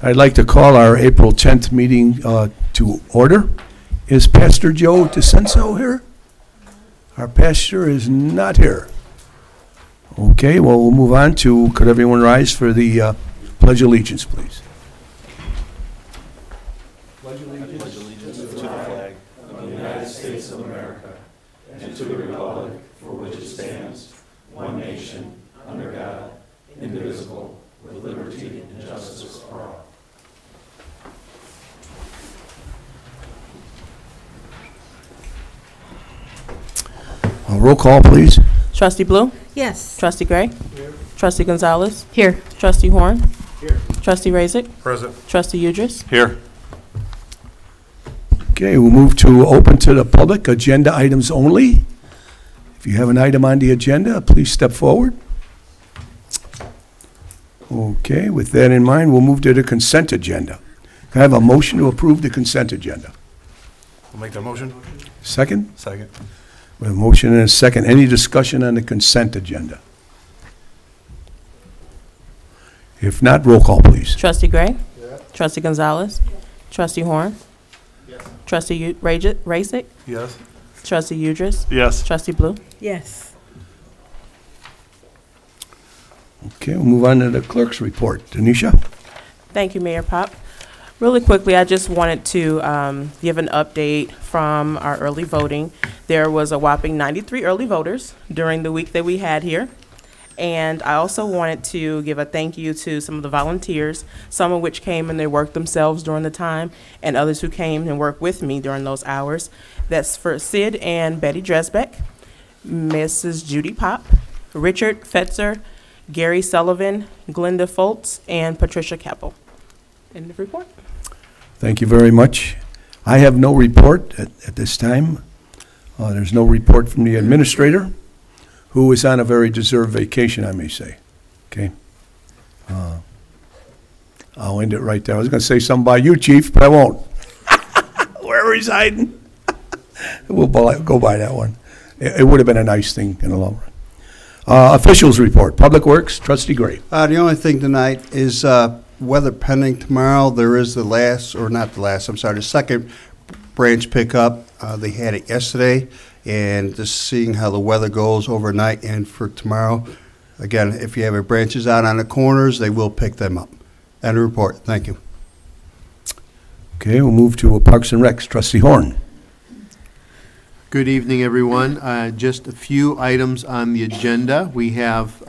I'd like to call our April 10th meeting to order. Is Pastor Joe DeCenso here? Our pastor is not here. Okay, well, we'll move on to, could everyone rise for the Pledge of Allegiance, please? Pledge allegiance to the flag of the United States of America and to the republic for which it stands, one nation, under God, indivisible, with liberty and justice for all. Roll call, please. Trustee Blue? Yes. Trustee Gray? Here. Trustee Gonzalez? Here. Trustee Horn? Here. Trustee Razik? Present. Trustee Udris? Here. Okay, we'll move to open to the public, agenda items only. If you have an item on the agenda, please step forward. Okay, with that in mind, we'll move to the consent agenda. Can I have a motion to approve the consent agenda? I'll make that motion. Second? Second. We have a motion and a second. Any discussion on the consent agenda? If not, roll call, please. Trustee Gray? Yeah. Trustee Gonzalez? Trustee Horn? Yes. Trustee Razik? Yes. Trustee Udris? Yes. Trustee Blue? Yes. Okay, we'll move on to the clerk's report. Denisha? Thank you, Mayor Pop. Really quickly, I just wanted to give an update from our early voting. There was a whopping 93 early voters during the week that we had here. And I also wanted to give a thank you to some of the volunteers, some of which came and they worked themselves during the time, and others who came and worked with me during those hours. That's for Sid and Betty Dresbeck, Mrs. Judy Pop, Richard Fetzer, Gary Sullivan, Glenda Foltz, and Patricia Keppel. End of report. Thank you very much. I have no report at this time. There's no report from the administrator, who is on a very deserved vacation, I may say. Okay. I'll end it right there. I was going to say something about you, Chief, but I won't. Wherever he's hiding. We'll go by that one. It would have been a nice thing in the long run. Officials report. Public Works, Trustee Gray. The only thing tonight is weather pending tomorrow. There is the second branch pickup. They had it yesterday, and just seeing how the weather goes overnight and for tomorrow. Again, if you have your branches out on the corners, they will pick them up. End of report. Thank you. Okay, we'll move to Parks and Recs. Trustee Horn. Good evening, everyone. Just a few items on the agenda. We have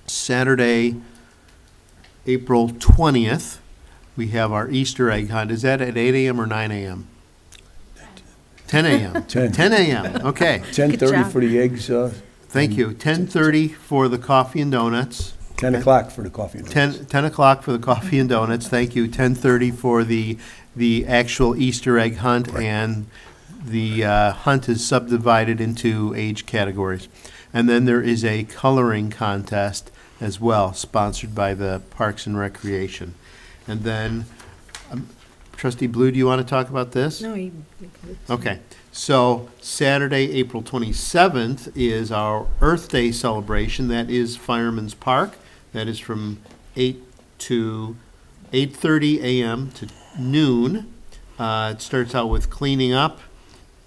Saturday, April 20th. We have our Easter egg hunt. Is that at 8 a.m. or 9 a.m.? 10 a.m. 10 a.m. Okay. 10:30 for the eggs. Thank you. 10:30 for the coffee and donuts. 10 o'clock for the coffee and donuts. 10 o'clock for the coffee and donuts. Thank you. 10:30 for the actual Easter egg hunt, right. And the hunt is subdivided into age categories. And then there is a coloring contest as well, sponsored by the Parks and Recreation. And then, Trustee Blue, do you want to talk about this? No, Okay. So Saturday, April 27th is our Earth Day celebration. That is Fireman's Park. That is from 8 to 8:30 a.m. to noon. It starts out with cleaning up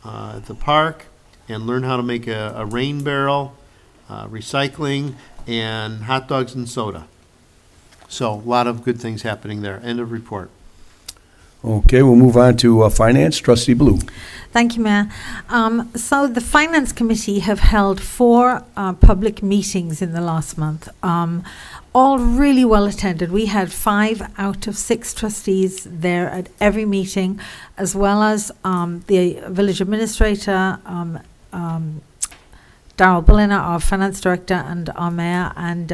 at the park and learn how to make a rain barrel, recycling, and hot dogs and soda. So a lot of good things happening there. End of report. Okay, we'll move on to Finance. Trustee Blue. Thank you, Mayor. So the Finance Committee have held 4 public meetings in the last month, all really well attended. We had 5 out of 6 trustees there at every meeting, as well as the village administrator, Darrell Bulliner, our finance director, and our mayor, and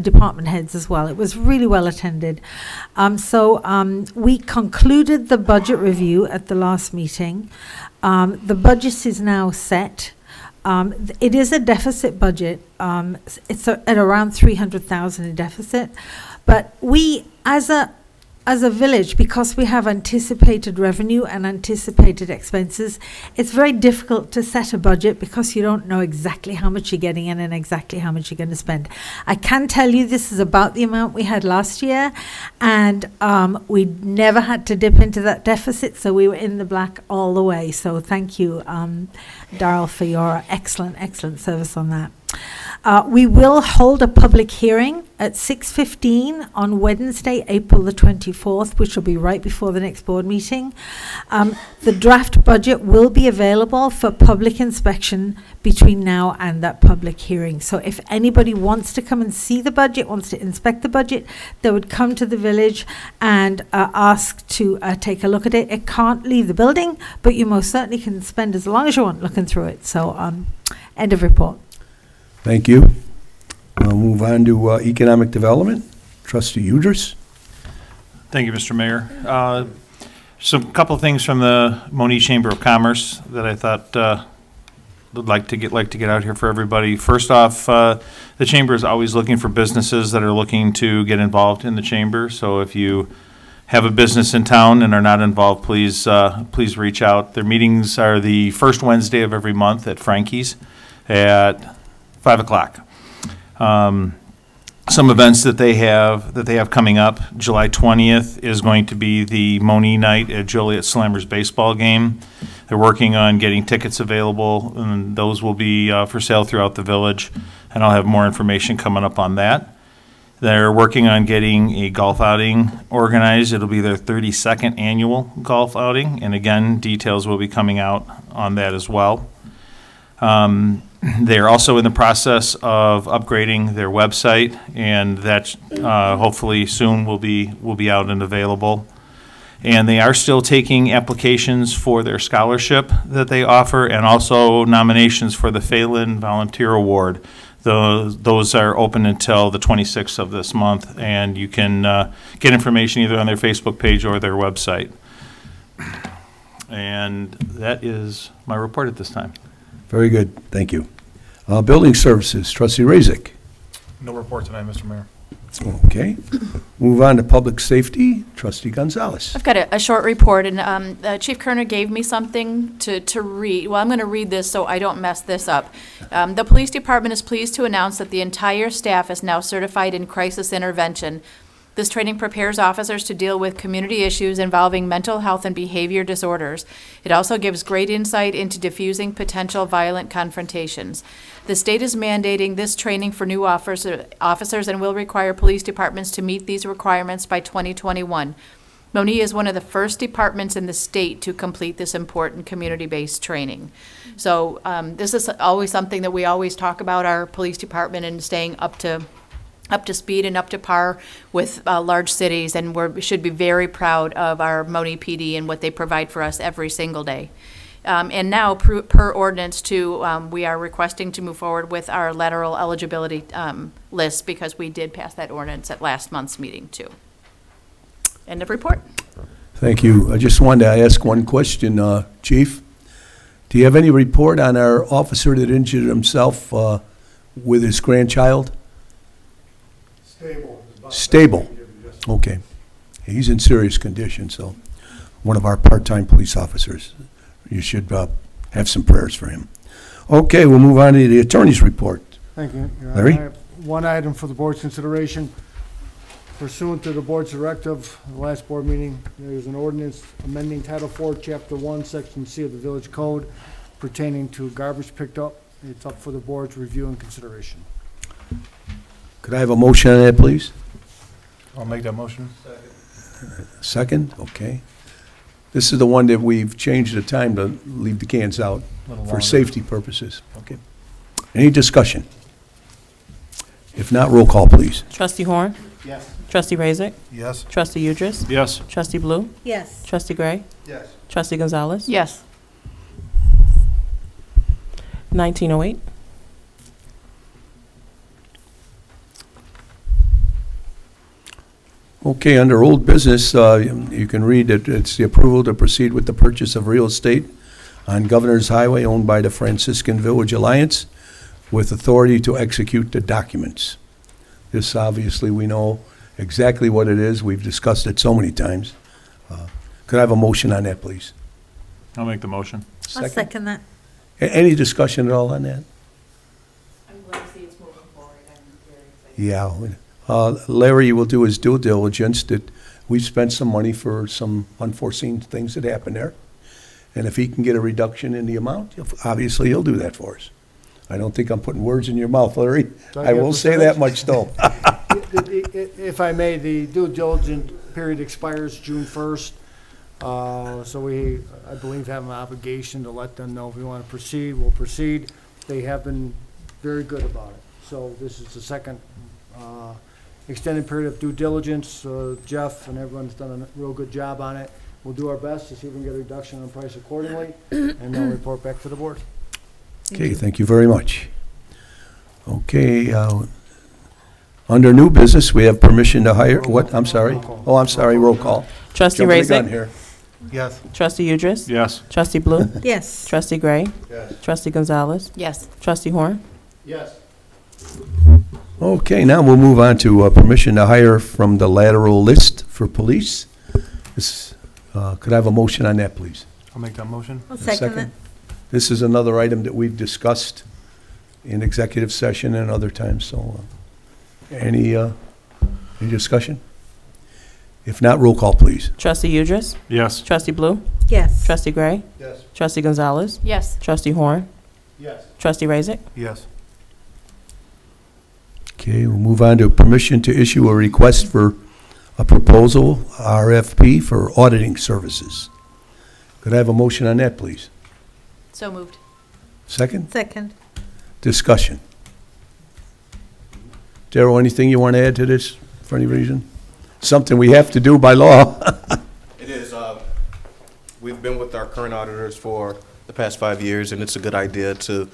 department heads as well. It was really well attended. We concluded the budget review at the last meeting. The budget is now set. It is a deficit budget. It's at around $300,000 in deficit, but we, as a as a village, because we have anticipated revenue and anticipated expenses, it's very difficult to set a budget because you don't know exactly how much you're getting in and exactly how much you're going to spend. I can tell you this is about the amount we had last year, and we never had to dip into that deficit, so we were in the black all the way. So thank you, Darrell, for your excellent service on that. We will hold a public hearing at 6:15 on Wednesday, April the 24th, which will be right before the next board meeting. The draft budget will be available for public inspection between now and that public hearing. So if anybody wants to come and see the budget, wants to inspect the budget, they would come to the village and ask to take a look at it. It can't leave the building, but you most certainly can spend as long as you want looking through it. So end of report. Thank you. We'll move on to Economic Development. Trustee Udris. Thank you, Mr. Mayor. Some couple of things from the Monee Chamber of Commerce that I thought would like to get out here for everybody. First off, the chamber is always looking for businesses that are looking to get involved in the chamber. So if you have a business in town and are not involved, please reach out. Their meetings are the first Wednesday of every month at Frankie's at 5 o'clock. Some events that they have coming up. July 20th is going to be the Monee night at Joliet Slammers baseball game. They're working on getting tickets available, and those will be for sale throughout the village, and I'll have more information coming up on that. They're working on getting a golf outing organized. It'll be their 32nd annual golf outing, and again, details will be coming out on that as well. They're also in the process of upgrading their website, and that hopefully soon will be out and available. And they are still taking applications for their scholarship that they offer, and also nominations for the Phelan Volunteer Award. Those are open until the 26th of this month, and you can get information either on their Facebook page or their website. And that is my report at this time. Very good. Thank you. Building Services. Trustee Razik. No report tonight, Mr. Mayor. Okay. Move on to Public Safety. Trustee Gonzalez. I've got a short report, and Chief Kerner gave me something to read. Well, I'm going to read this so I don't mess this up. The Police Department is pleased to announce that the entire staff is now certified in crisis intervention. This training prepares officers to deal with community issues involving mental health and behavior disorders. It also gives great insight into diffusing potential violent confrontations. The state is mandating this training for new officers and will require police departments to meet these requirements by 2021. Monee is one of the first departments in the state to complete this important community-based training. So this is always something that we always talk about, our police department, and staying up to speed and up to par with large cities, and we should be very proud of our Monee PD and what they provide for us every single day. And now, per ordinance too, we are requesting to move forward with our lateral eligibility list, because we did pass that ordinance at last month's meeting too. End of report. Thank you. I just wanted to ask one question, Chief. Do you have any report on our officer that injured himself with his grandchild? Stable. Okay. He's in serious condition, so one of our part-time police officers. You should have some prayers for him. Okay, we'll move on to the attorney's report. Thank you, Your Honor. Larry? I have one item for the board's consideration. Pursuant to the board's directive, the last board meeting, there is an ordinance amending Title IV, Chapter 1, Section C of the Village Code pertaining to garbage picked up. It's up for the board's review and consideration. Could I have a motion on that, please? I'll make that motion. Second? Okay. This is the one that we've changed the time to leave the cans out for safety purposes. Okay. Any discussion? If not, roll call, please. Trustee Horn? Yes. Trustee Razik? Yes. Trustee Udris? Yes. Trustee Blue? Yes. Trustee Gray? Yes. Trustee Gonzalez? Yes. 1908. Okay, under old business, you can read that it's the approval to proceed with the purchase of real estate on Governor's Highway owned by the Franciscan Village Alliance with authority to execute the documents. This obviously we know exactly what it is. We've discussed it so many times. Could I have a motion on that, please? I'll make the motion. I'll second that. Any discussion at all on that? I'm glad to see it's moving forward. I'm very excited. Yeah. Larry will do his due diligence that we've spent some money for some unforeseen things that happened there. And if he can get a reduction in the amount, obviously he'll do that for us. I don't think I'm putting words in your mouth, Larry. I will say that much, though. If I may, the due diligence period expires June 1st. So we, I believe, have an obligation to let them know if we want to proceed, we'll proceed. They have been very good about it. So this is the second extended period of due diligence. Jeff and everyone's done a real good job on it. We'll do our best to see if we can get a reduction on price accordingly, and then report back to the board. Okay, thank you very much. Okay, under new business, we have permission to hire, what, I'm sorry? Oh, I'm sorry, roll call. Trustee Jumping the gun Raisik. here. Yes. Trustee Udris. Yes. Trustee Blue. Yes. Trustee Gray. Yes. Trustee Gonzalez. Yes. Trustee Horn. Yes. Okay, now we'll move on to permission to hire from the lateral list for police. Could I have a motion on that, please? I'll make that motion. I'll A second that. This is another item that we've discussed in executive session and other times, so any discussion? If not, roll call, please. Trustee Udris. Yes. Trustee Blue. Yes. Trustee Gray. Yes. Trustee Gonzalez. Yes. Trustee Horn. Yes. Trustee Raisik. Yes. Okay, we'll move on to permission to issue a request for a proposal, RFP, for auditing services. Could I have a motion on that, please? So moved. Second? Second. Discussion. Darrell, anything you want to add to this for any reason? Something we have to do by law. It is, we've been with our current auditors for the past 5 years, and it's a good idea to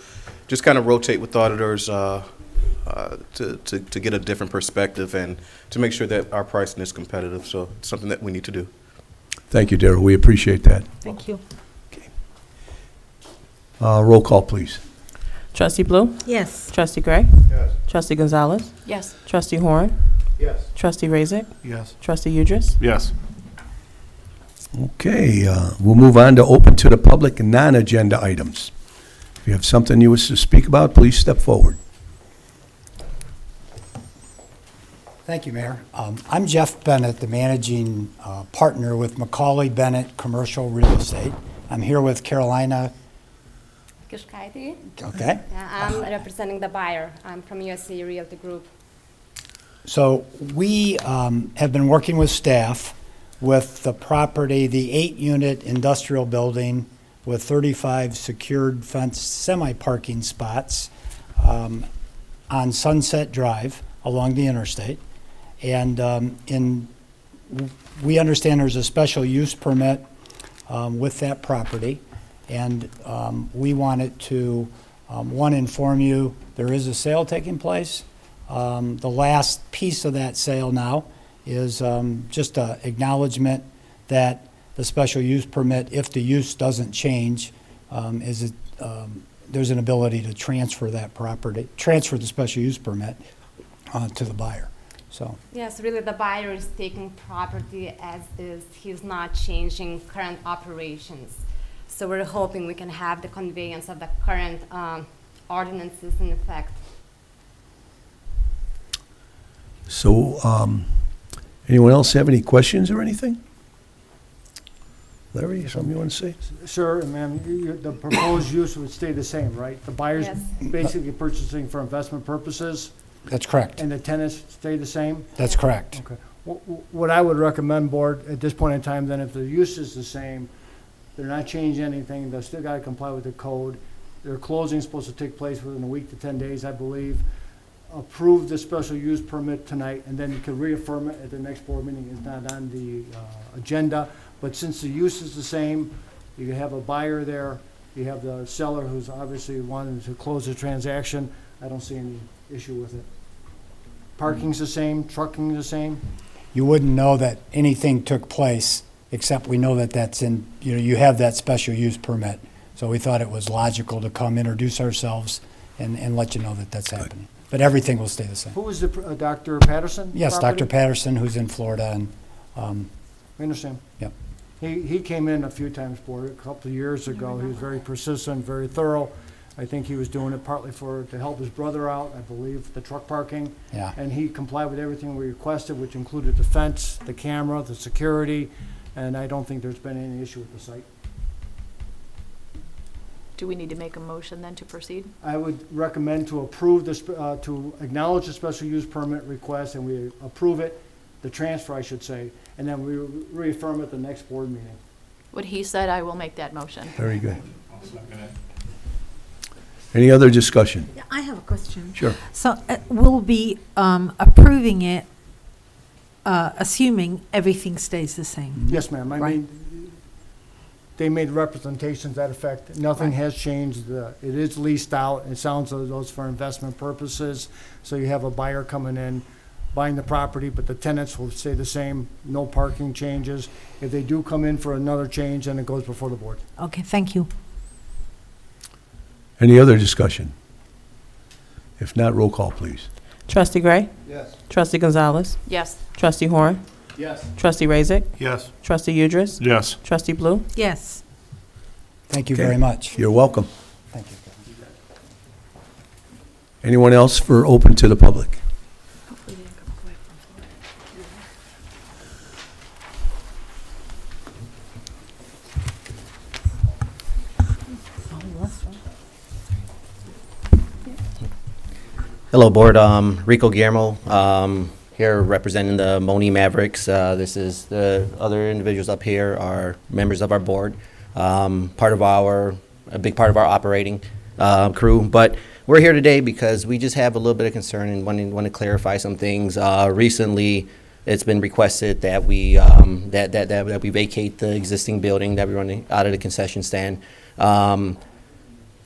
just kind of rotate with auditors to get a different perspective and to make sure that our pricing is competitive. So it's something that we need to do. Thank you, Darrell. We appreciate that. Thank you. Roll call, please. Trustee Blue. Yes. Trustee Gray. Yes. Trustee Gonzalez. Yes. Trustee Horn. Yes. Trustee Raisik. Yes. Trustee Udris. Yes. Okay, we'll move on to open to the public non-agenda items. If you have something you wish to speak about, please step forward. Thank you, Mayor. I'm Jeff Bennett, the managing partner with Macaulay Bennett Commercial Real Estate. I'm here with Carolina. Kishkaiti. Okay. I'm representing the buyer. I'm from USA Realty Group. So we have been working with staff with the property, the 8-unit industrial building with 35 secured fenced semi-parking spots on Sunset Drive along the interstate. And we understand there's a special use permit with that property. And we wanted to, one, inform you there is a sale taking place. The last piece of that sale now is just an acknowledgement that the special use permit, if the use doesn't change, there's an ability to transfer that property, transfer the special use permit to the buyer. So. Yes, really the buyer is taking property as is. He's not changing current operations. So we're hoping we can have the conveyance of the current ordinances in effect. So, anyone else have any questions or anything? Larry, something you want to say? Sir, ma'am, the proposed use would stay the same, right? The buyer's Yes. basically purchasing for investment purposes, That's correct. and the tenants stay the same? That's correct. Okay. What I would recommend, board, at this point in time, then if the use is the same, they're not changing anything, they've still got to comply with the code. Their closing is supposed to take place within a week to 10 days, I believe. Approve the special use permit tonight, and then you can reaffirm it at the next board meeting. It's not on the agenda, but since the use is the same, you have a buyer there, you have the seller who's obviously wanting to close the transaction. I don't see any issue with it. Parking's the same, trucking's the same. You wouldn't know that anything took place, except we know that that's in, you have that special use permit. So we thought it was logical to come introduce ourselves and let you know that that's happening. but everything will stay the same. Who was the, Dr. Patterson? Yes, property? Dr. Patterson, who's in Florida, and I understand. Yep. He came in a few times, Board, a couple of years ago. He was very persistent, very thorough. I think he was doing it partly to help his brother out, I believe, the truck parking. yeah. And he complied with everything we requested, which included the fence, the camera, the security, and I don't think there's been any issue with the site. Do we need to make a motion then to proceed? I would recommend to approve this, to acknowledge the special use permit request, and we approve it, the transfer, I should say, and then we reaffirm at the next board meeting. What he said, I will make that motion. Very good. Any other discussion? Yeah, I have a question. Sure. So we'll be approving it, assuming everything stays the same. Yes, ma'am. I Right. mean, they made representations to that effect. Nothing has changed. It is leased out. It sounds as though it's for investment purposes. So you have a buyer coming in, buying the property, but the tenants will stay the same. No parking changes. If they do come in for another change, then it goes before the board. Okay, thank you. Any other discussion? If not, roll call, please. Trustee Gray? Yes. Trustee Gonzalez? Yes. Trustee Horn? Yes. Trustee Razik? Yes. Trustee Udris? Yes. Trustee Blue? Yes. Thank you Okay. very much. You're welcome. Thank you. Anyone else for open to the public? Hello, Board. Rico Guillermo, here representing the Monee Mavericks. This is the other individuals up here are members of our board, a big part of our operating crew. But we're here today because we just have a little bit of concern and want to clarify some things. Recently, it's been requested that we that we vacate the existing building that we're running out of the concession stand.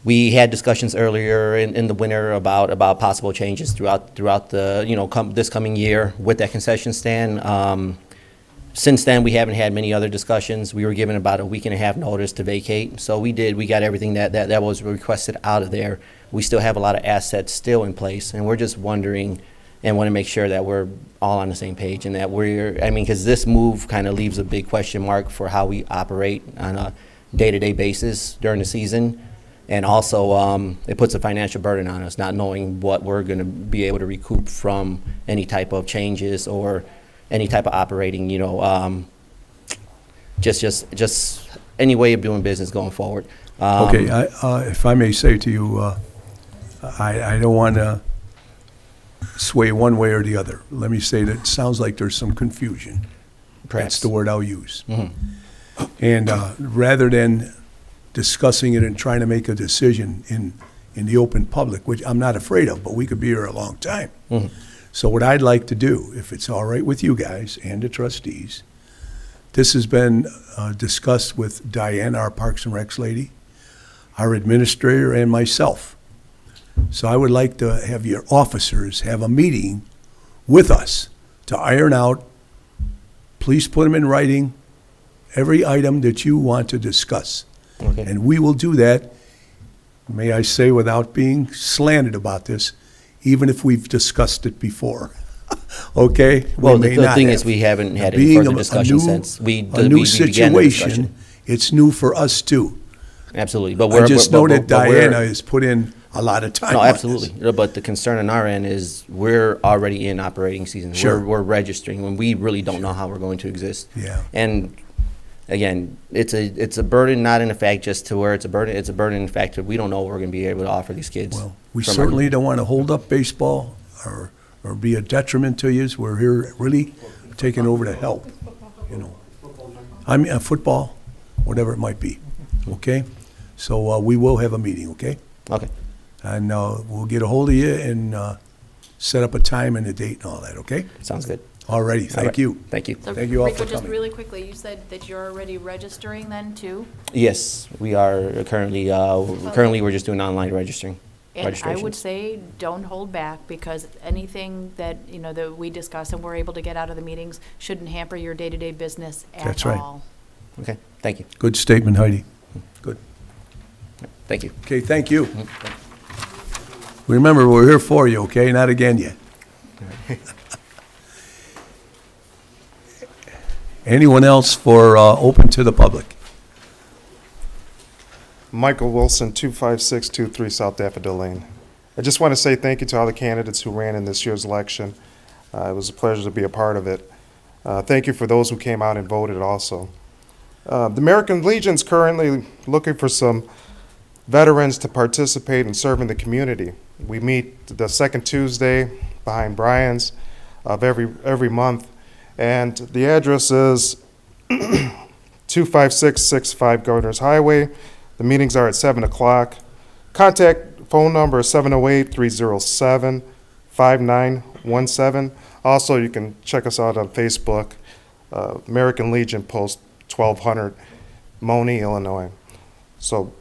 We had discussions earlier in the winter about possible changes throughout the this coming year with that concession stand. Since then, we haven't had many other discussions. We were given about a week and a half notice to vacate, so we got everything that was requested out of there. We still have a lot of assets still in place, and we're just wondering and want to make sure that we're all on the same page and that because this move kind of leaves a big question mark for how we operate on a day-to-day basis during the season. And also, it puts a financial burden on us, not knowing what we're going to be able to recoup from any type of changes or any type of operating, just any way of doing business going forward. Okay, if I may say to you, I don't want to sway one way or the other. Let me say that it sounds like there's some confusion. Perhaps. That's the word I'll use. Mm-hmm. And rather than discussing it and trying to make a decision in the open public, which I'm not afraid of, but we could be here a long time. Mm-hmm. So what I'd like to do, if it's all right with you guys and the trustees, this has been discussed with Diane, our Parks and Recs lady, our administrator, and myself. So I would like to have your officers have a meeting with us to iron out, please put them in writing, every item that you want to discuss. Okay. And we will do that, may I say, without being slanted about this, even if we've discussed it before. Okay? Well, We may the not thing have. is, we haven't had any Being further discussion since we a began new the situation, discussion. it's new for us too. Absolutely, but I just know that but we're- Diana has put in a lot of time No, on absolutely. this. But the concern on our end is we're already in operating season. Sure. We're registering when we really don't know how we're going to exist. Yeah. And again, it's a burden, not in the fact just to where it's a burden. It's a burden in fact that we don't know what we're going to be able to offer these kids. Well, we from certainly don't want to hold up baseball or be a detriment to you. We're here really taking over to help, I mean, football, whatever it might be, okay? So we will have a meeting, okay? Okay. And we'll get a hold of you and set up a time and a date and all that, okay? Sounds good. All righty, All thank right. you. Thank you. So Thank you all Rico, for just coming. really quickly, you said that you're already registering then too? Yes, we are currently. We're just doing online registering. And I registrations. would say, don't hold back, because anything that, that we discuss and we're able to get out of the meetings shouldn't hamper your day-to-day business at all. That's right. Okay. Thank you. Good statement, Heidi. Good. Thank you. Okay, thank you. Remember, we're here for you, okay? Not again yet. Anyone else for open to the public? Michael Wilson, 25623 South Daffodil Lane. I just want to say thank you to all the candidates who ran in this year's election. It was a pleasure to be a part of it. Thank you for those who came out and voted also. The American Legion's currently looking for some veterans to participate and serve in the community. We meet the second Tuesday behind Brian's of every month, and the address is 25665 Governor's Highway. The meetings are at 7 o'clock. Contact phone number is 708-307-5917. Also, you can check us out on Facebook, American Legion Post 1200, Monee, Illinois. So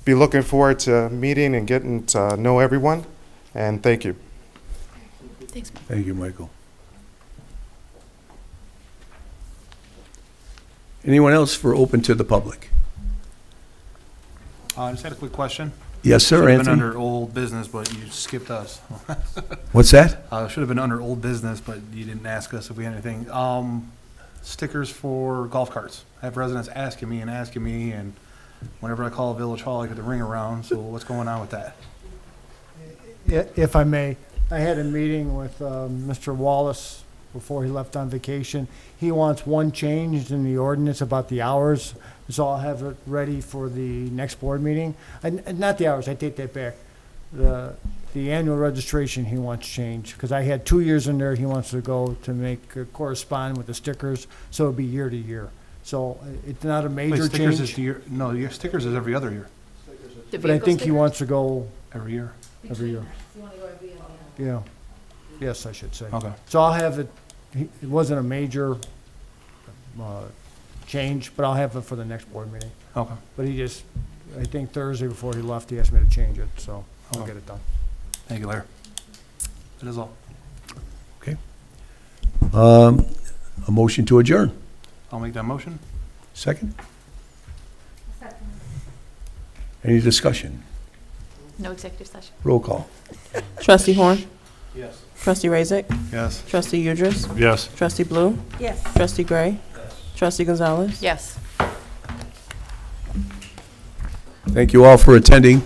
be looking forward to meeting and getting to know everyone, and thank you. Thanks. Thank you, Michael. Anyone else for open to the public? I just had a quick question. Yes, sir, Should have been Anthony? under old business, but you skipped us. What's that? Should have been under old business, but you didn't ask us if we had anything. Stickers for golf carts. I have residents asking me, and whenever I call Village Hall, I get the ring around, so what's going on with that? If I may, I had a meeting with Mr. Wallace before he left on vacation. He wants one change in the ordinance about the hours, so I'll have it ready for the next board meeting. And not the hours, I take that back. The annual registration he wants changed, because I had 2 years in there, he wants to go to make correspond with the stickers, so it'll be year to year. So it's not a major Wait, stickers change. is year, no, your stickers is every other year. But I think he wants to go Every year? every year. Yeah, yes, I should say. Okay. So I'll have it, it wasn't a major change, but I'll have it for the next board meeting. Okay. But he just, I think Thursday before he left, he asked me to change it, so I'll Okay. get it done. Thank you, Larry. That is all. Okay. A motion to adjourn. I'll make that motion. Second? Any discussion? No executive session. Roll call. Trustee Horn? Yes. Trustee Razik? Yes. Trustee Udris? Yes. Trustee Blue? Yes. Trustee Gray? Trustee Gonzalez? Yes. Thank you all for attending.